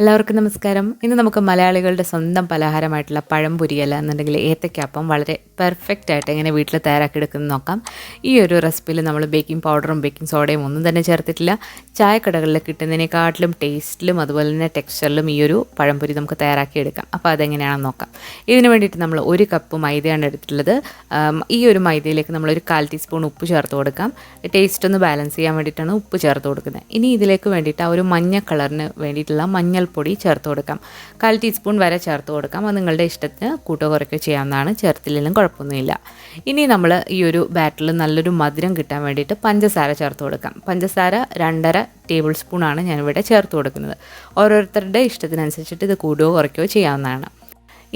എല്ലാവർക്കും നമസ്കാരം. ഇന്ന് നമുക്ക് മലയാളികളുടെ സ്വന്തം പലഹാരമായിട്ടുള്ള പഴംപൊരി അല്ല എന്നുണ്ടെങ്കിൽ ഏത്തക്ക അപ്പം വളരെ പെർഫെക്റ്റ് ആയിട്ട് എങ്ങനെ വീട്ടിൽ തയ്യാറാക്കിയെടുക്കുന്നത് നോക്കാം. ഈ ഒരു റെസിപ്പിയിൽ നമ്മൾ ബേക്കിംഗ് പൗഡറും ബേക്കിംഗ് സോഡയും ഒന്നും തന്നെ ചേർത്തിട്ടില്ല. ചായക്കടകളിൽ കിട്ടുന്നതിനേക്കാട്ടിലും ടേസ്റ്റിലും അതുപോലെ തന്നെ ടെക്സ്ചറിലും ഈ ഒരു പഴംപൊരി നമുക്ക് തയ്യാറാക്കിയെടുക്കാം. അപ്പോൾ അതെങ്ങനെയാണെന്ന് നോക്കാം. ഇതിന് വേണ്ടിയിട്ട് നമ്മൾ 1 കപ്പ് മൈദയാണ് എടുത്തിട്ടുള്ളത്. ഈ ഒരു മൈദയിലേക്ക് നമ്മളൊരു 1/4 ടീസ്പൂൺ ഉപ്പ് ചേർത്ത് കൊടുക്കാം. ടേസ്റ്റ് ഒന്ന് ബാലൻസ് ചെയ്യാൻ വേണ്ടിയിട്ടാണ് ഉപ്പ് ചേർത്ത് കൊടുക്കുന്നത്. ഇനി ഇതിലേക്ക് വേണ്ടിയിട്ട് ആ ഒരു മഞ്ഞ കളറിന് വേണ്ടിയിട്ടുള്ള മഞ്ഞൾപ്പൊടി ചേർത്ത് കൊടുക്കാം. 1/4 ടീസ്പൂൺ വരെ ചേർത്ത് കൊടുക്കാം. അത് നിങ്ങളുടെ ഇഷ്ടത്തിന് കൂട്ടോ കുറയ്ക്കോ ചെയ്യാവുന്നതാണ്. ചേർത്തില്ലെങ്കിലും കുഴപ്പമൊന്നുമില്ല. ഇനി നമ്മൾ ഈ ഒരു ബാറ്ററിൽ നല്ലൊരു മധുരം കിട്ടാൻ വേണ്ടിയിട്ട് പഞ്ചസാര ചേർത്ത് കൊടുക്കാം. പഞ്ചസാര 2.5 ടേബിൾ സ്പൂണാണ് ഞാനിവിടെ ചേർത്ത് കൊടുക്കുന്നത്. ഓരോരുത്തരുടെ ഇഷ്ടത്തിനനുസരിച്ചിട്ട് ഇത് കൂടുകയോ കുറയ്ക്കുകയോ ചെയ്യാവുന്നതാണ്.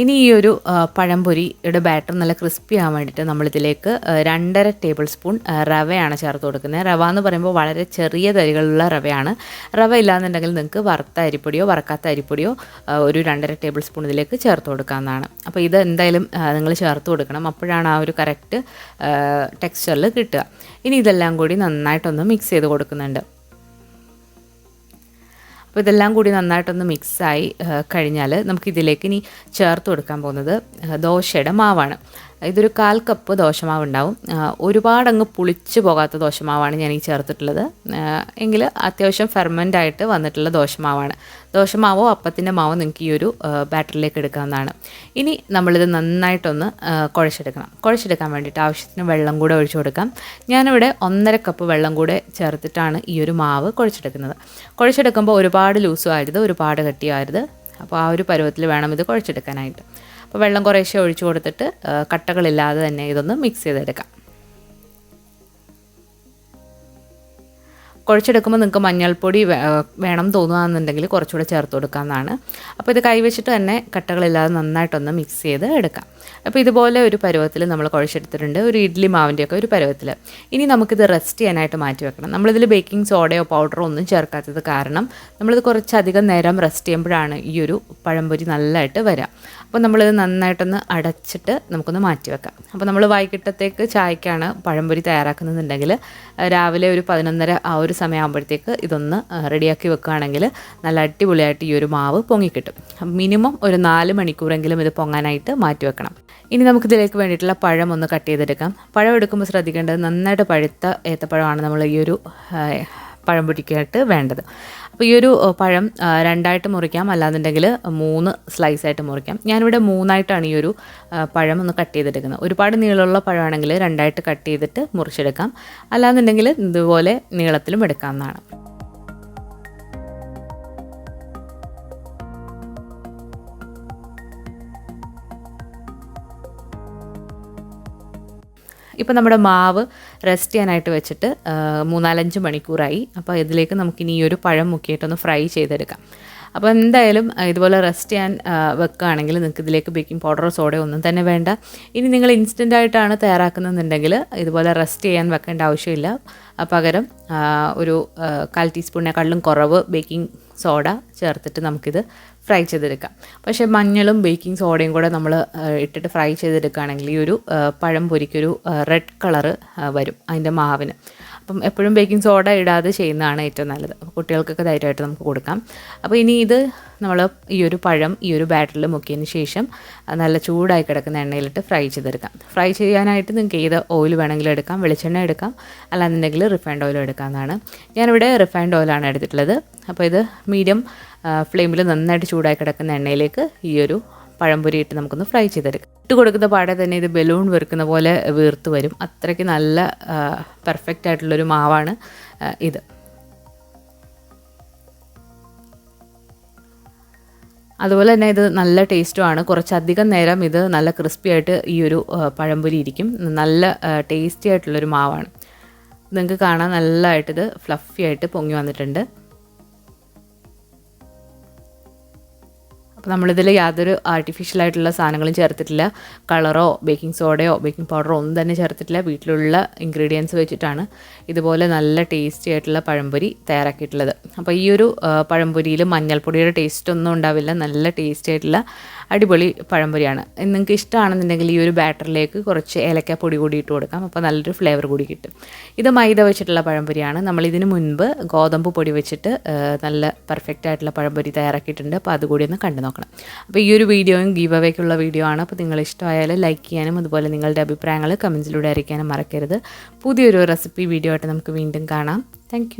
ഇനി ഈ ഒരു പഴംപൊരിയുടെ ബാറ്റർ നല്ല ക്രിസ്പി ആവാൻ വേണ്ടിയിട്ട് നമ്മളിതിലേക്ക് 2.5 ടേബിൾ സ്പൂൺ റവയാണ് ചേർത്ത് കൊടുക്കുന്നത്. റവ എന്ന് പറയുമ്പോൾ വളരെ ചെറിയ തരികളുള്ള റവയാണ്. റവ ഇല്ലാന്നുണ്ടെങ്കിൽ നിങ്ങൾക്ക് വറുത്ത അരിപ്പൊടിയോ വറക്കാത്ത അരിപ്പൊടിയോ ഒരു 2.5 ടേബിൾ സ്പൂൺ ഇതിലേക്ക് ചേർത്ത് കൊടുക്കാവുന്നതാണ്. അപ്പോൾ ഇത് എന്തായാലും നിങ്ങൾ ചേർത്ത് കൊടുക്കണം. അപ്പോഴാണ് ആ ഒരു കറക്റ്റ് ടെക്സ്ചറിൽ കിട്ടുക. ഇനി ഇതെല്ലാം കൂടി നന്നായിട്ടൊന്ന് മിക്സ് ചെയ്ത് കൊടുക്കുന്നുണ്ട്. അപ്പോൾ ഇതെല്ലാം കൂടി നന്നായിട്ടൊന്ന് മിക്സായി കഴിഞ്ഞാൽ നമുക്കിതിലേക്ക് ഇനി ചേർത്ത് കൊടുക്കാൻ പോകുന്നത് ദോശയുടെ മാവാണ്. ഇതൊരു 1/4 കപ്പ് ദോശമാവ് ഉണ്ടാവും. ഒരുപാടങ്ങ് പുളിച്ച് പോകാത്ത ദോശമാവാണ് ഞാൻ ഈ ചേർത്തിട്ടുള്ളത്. എങ്കിൽ അത്യാവശ്യം ഫെർമെൻ്റ് ആയിട്ട് വന്നിട്ടുള്ള ദോശമാവാണ്. ദോശമാവോ അപ്പത്തിൻ്റെ മാവോ നിങ്ങൾക്ക് ഈ ഒരു ബാറ്ററിലേക്ക് എടുക്കാവുന്നതാണ്. ഇനി നമ്മളിത് നന്നായിട്ടൊന്ന് കുഴച്ചെടുക്കാൻ വേണ്ടിയിട്ട് ആവശ്യത്തിന് വെള്ളം കൂടെ ഒഴിച്ചു കൊടുക്കാം. ഞാനിവിടെ 1.5 കപ്പ് വെള്ളം കൂടെ ചേർത്തിട്ടാണ് ഈ ഒരു മാവ് കുഴച്ചെടുക്കുമ്പോൾ ഒരുപാട് ലൂസും ആയത് ഒരുപാട് കട്ടിയായത്. അപ്പോൾ ആ ഒരു പരുവത്തിൽ വേണം ഇത് കുഴച്ചെടുക്കാനായിട്ട്. അപ്പോൾ വെള്ളം കുറേശ്ശെ ഒഴിച്ചു കൊടുത്തിട്ട് കട്ടകളില്ലാതെ തന്നെ ഇതൊന്ന് മിക്സ് ചെയ്തെടുക്കാം. കുഴച്ചെടുക്കുമ്പോൾ നിങ്ങൾക്ക് മഞ്ഞൾപ്പൊടി വേണം തോന്നുകയാണെന്നുണ്ടെങ്കിൽ കുറച്ചുകൂടെ ചേർത്ത് കൊടുക്കാവുന്നതാണ്. അപ്പോൾ ഇത് കൈവച്ചിട്ട് തന്നെ കട്ടകളില്ലാതെ നന്നായിട്ടൊന്ന് മിക്സ് ചെയ്ത് എടുക്കാം. അപ്പോൾ ഇതുപോലെ ഒരു പരുവത്തിൽ നമ്മൾ കുഴച്ചെടുത്തിട്ടുണ്ട്. ഒരു ഇഡ്ഡലി മാവിൻ്റെയൊക്കെ ഒരു പരുവത്തിൽ. ഇനി നമുക്കിത് റെസ്റ്റ് ചെയ്യാനായിട്ട് മാറ്റി വെക്കണം. നമ്മളിതിൽ ബേക്കിംഗ് സോഡയോ പൗഡറോ ഒന്നും ചേർക്കാത്തത് കാരണം നമ്മളിത് കുറച്ചധികം നേരം റെസ്റ്റ് ചെയ്യുമ്പോഴാണ് ഈ ഒരു പഴംപൊരി നല്ലതായിട്ട് വരിക. അപ്പോൾ നമ്മളിത് നന്നായിട്ടൊന്ന് അടച്ചിട്ട് നമുക്കൊന്ന് മാറ്റി വെക്കാം. അപ്പോൾ നമ്മൾ വൈകിട്ടത്തേക്ക് ചായക്കാണ് പഴംപൊരി തയ്യാറാക്കുന്നതെന്നുണ്ടെങ്കിൽ രാവിലെ ഒരു 11:30 ആ ഒരു സമയമാകുമ്പോഴത്തേക്ക് ഇതൊന്ന് റെഡിയാക്കി വെക്കുകയാണെങ്കിൽ നല്ല അടിപൊളിയായിട്ട് ഈ ഒരു മാവ് പൊങ്ങിക്കിട്ടും. മിനിമം ഒരു 4 മണിക്കൂറെങ്കിലും ഇത് പൊങ്ങാനായിട്ട് മാറ്റി വെക്കണം. ഇനി നമുക്കിതിലേക്ക് വേണ്ടിയിട്ടുള്ള പഴം ഒന്ന് കട്ട് ചെയ്തെടുക്കാം. പഴം എടുക്കുമ്പോൾ ശ്രദ്ധിക്കേണ്ടത് നന്നായിട്ട് പഴുത്ത ഏത്തപ്പഴമാണ് നമ്മൾ ഈ ഒരു പഴംപൊരിക്കായിട്ട് വേണ്ടത്. അപ്പോൾ ഈ ഒരു പഴം 2ആയിട്ട് മുറിക്കാം, അല്ലാന്നുണ്ടെങ്കിൽ 3 സ്ലൈസായിട്ട് മുറിക്കാം. ഞാനിവിടെ 3ആയിട്ടാണ് ഈ ഒരു പഴം ഒന്ന് കട്ട് ചെയ്തെടുക്കുന്നത്. ഒരുപാട് നീളമുള്ള പഴമാണെങ്കിൽ 2ആയിട്ട് കട്ട് ചെയ്തിട്ട് മുറിച്ചെടുക്കാം, അല്ലാന്നുണ്ടെങ്കിൽ ഇതുപോലെ നീളത്തിലും എടുക്കാവുന്നതാണ്. ഇപ്പോൾ നമ്മുടെ മാവ് റെസ്റ്റ് ചെയ്യാനായിട്ട് വെച്ചിട്ട് 3-4-5 മണിക്കൂറായി. അപ്പോൾ ഇതിലേക്ക് നമുക്കിനി ഈ ഒരു പഴം മുക്കിയിട്ടൊന്ന് ഫ്രൈ ചെയ്തെടുക്കാം. അപ്പോൾ എന്തായാലും ഇതുപോലെ റെസ്റ്റ് ചെയ്യാൻ വെക്കുകയാണെങ്കിൽ നിങ്ങൾക്ക് ഇതിലേക്ക് ബേക്കിംഗ് പൗഡറോ സോഡയോ ഒന്നും തന്നെ വേണ്ട. ഇനി നിങ്ങൾ ഇൻസ്റ്റൻ്റായിട്ടാണ് തയ്യാറാക്കുന്നതെന്നുണ്ടെങ്കിൽ ഇതുപോലെ റെസ്റ്റ് ചെയ്യാൻ വെക്കേണ്ട ആവശ്യമില്ല. പകരം ഒരു 1/4 ടീസ്പൂണിനെക്കാട്ടിലും കുറവ് ബേക്കിംഗ് സോഡ ചേർത്തിട്ട് നമുക്കിത് ഫ്രൈ ചെയ്തെടുക്കാം. പക്ഷേ മഞ്ഞളും ബേക്കിംഗ് സോഡയും കൂടെ നമ്മൾ ഇട്ടിട്ട് ഫ്രൈ ചെയ്തെടുക്കുകയാണെങ്കിൽ ഈ ഒരു പഴം പൊരിക്കൊരു റെഡ് കളറ് വരും അതിൻ്റെ മാവിന്. അപ്പം എപ്പോഴും ബേക്കിംഗ് സോഡ ഇടാതെ ചെയ്യുന്നതാണ് ഏറ്റവും നല്ലത്. അപ്പോൾ കുട്ടികൾക്കൊക്കെ ധൈര്യമായിട്ട് നമുക്ക് കൊടുക്കാം. അപ്പോൾ ഇനി ഇത് നമ്മൾ ഈ ഒരു പഴം ഈ ഒരു ബാറ്ററിൽ മുക്കിയതിന് ശേഷം നല്ല ചൂടായി കിടക്കുന്ന എണ്ണയിലിട്ട് ഫ്രൈ ചെയ്തെടുക്കാം. ഫ്രൈ ചെയ്യാനായിട്ട് നിങ്ങൾക്ക് ഏത് ഓയിൽ വേണമെങ്കിലും എടുക്കാം, വെളിച്ചെണ്ണ എടുക്കാം, അല്ലാന്നുണ്ടെങ്കിൽ റിഫൈൻഡ് ഓയിലും എടുക്കാവുന്നതാണ്. ഞാനിവിടെ റിഫൈൻഡ് ഓയിലാണ് എടുത്തിട്ടുള്ളത്. അപ്പോൾ ഇത് മീഡിയം ഫ്ലെയിമിൽ നന്നായിട്ട് ചൂടായി കിടക്കുന്ന എണ്ണയിലേക്ക് ഈ ഒരു പഴംപൊരി ഇട്ട് നമുക്കൊന്ന് ഫ്രൈ ചെയ്തെടുക്കാം. ഇട്ട് കൊടുക്കുന്ന പാടെ തന്നെ ഇത് ബലൂൺ വീർക്കുന്ന പോലെ വീർത്ത് വരും. അത്രയ്ക്ക് നല്ല പെർഫെക്റ്റ് ആയിട്ടുള്ളൊരു മാവാണ് ഇത്. അതുപോലെ തന്നെ ഇത് നല്ല ടേസ്റ്റുമാണ്. കുറച്ചധികം നേരം ഇത് നല്ല ക്രിസ്പി ആയിട്ട് ഈ ഒരു പഴംപൊരി ഇരിക്കും. നല്ല ടേസ്റ്റി ആയിട്ടുള്ളൊരു മാവാണ്. നിങ്ങൾക്ക് കാണാൻ നല്ലതായിട്ടിത് ഫ്ലഫി ആയിട്ട് പൊങ്ങി വന്നിട്ടുണ്ട്. അപ്പോൾ നമ്മളിതിൽ യാതൊരു ആർട്ടിഫിഷ്യലായിട്ടുള്ള സാധനങ്ങളും ചേർത്തിട്ടില്ല. കളറോ ബേക്കിംഗ് സോഡയോ ബേക്കിംഗ് പൗഡറോ ഒന്നും തന്നെ ചേർത്തിട്ടില്ല. വീട്ടിലുള്ള ഇൻഗ്രീഡിയൻസ് വെച്ചിട്ടാണ് ഇതുപോലെ നല്ല ടേസ്റ്റി ആയിട്ടുള്ള പഴംപൊരി തയ്യാറാക്കിയിട്ടുള്ളത്. അപ്പോൾ ഈ ഒരു പഴംപൊരിയിൽ മഞ്ഞൾപ്പൊടിയുടെ ടേസ്റ്റ് ഒന്നും ഉണ്ടാവില്ല. നല്ല ടേസ്റ്റി ആയിട്ടുള്ള അടിപൊളി പഴംപൊരിയാണ്. നിങ്ങൾക്ക് ഇഷ്ടമാണെന്നുണ്ടെങ്കിൽ ഈ ഒരു ബാറ്ററിലേക്ക് കുറച്ച് ഏലക്കാപ്പൊടി കൂടി ഇട്ട് കൊടുക്കാം. അപ്പോൾ നല്ലൊരു ഫ്ലേവർ കൂടി കിട്ടും. ഇത് മൈദ വെച്ചിട്ടുള്ള പഴംപൊരിയാണ്. നമ്മൾ ഇതിന് മുൻപ് ഗോതമ്പ് പൊടി വെച്ചിട്ട് നല്ല പെർഫെക്റ്റ് ആയിട്ടുള്ള പഴംപൊരി തയ്യാറാക്കിയിട്ടുണ്ട്. അപ്പോൾ അതുകൂടി ഒന്ന് കണ്ടു നോക്കണം. അപ്പോൾ ഈ ഒരു വീഡിയോയും ഗീവ് അവേക്കുള്ള വീഡിയോ ആണ്. അപ്പോൾ നിങ്ങൾ ഇഷ്ടമായാൽ ലൈക്ക് ചെയ്യാനും അതുപോലെ നിങ്ങളുടെ അഭിപ്രായങ്ങൾ കമൻസിലൂടെ അറിയിക്കാനും മറക്കരുത്. പുതിയൊരു റെസിപ്പി വീഡിയോ ആയിട്ട് നമുക്ക് വീണ്ടും കാണാം. താങ്ക്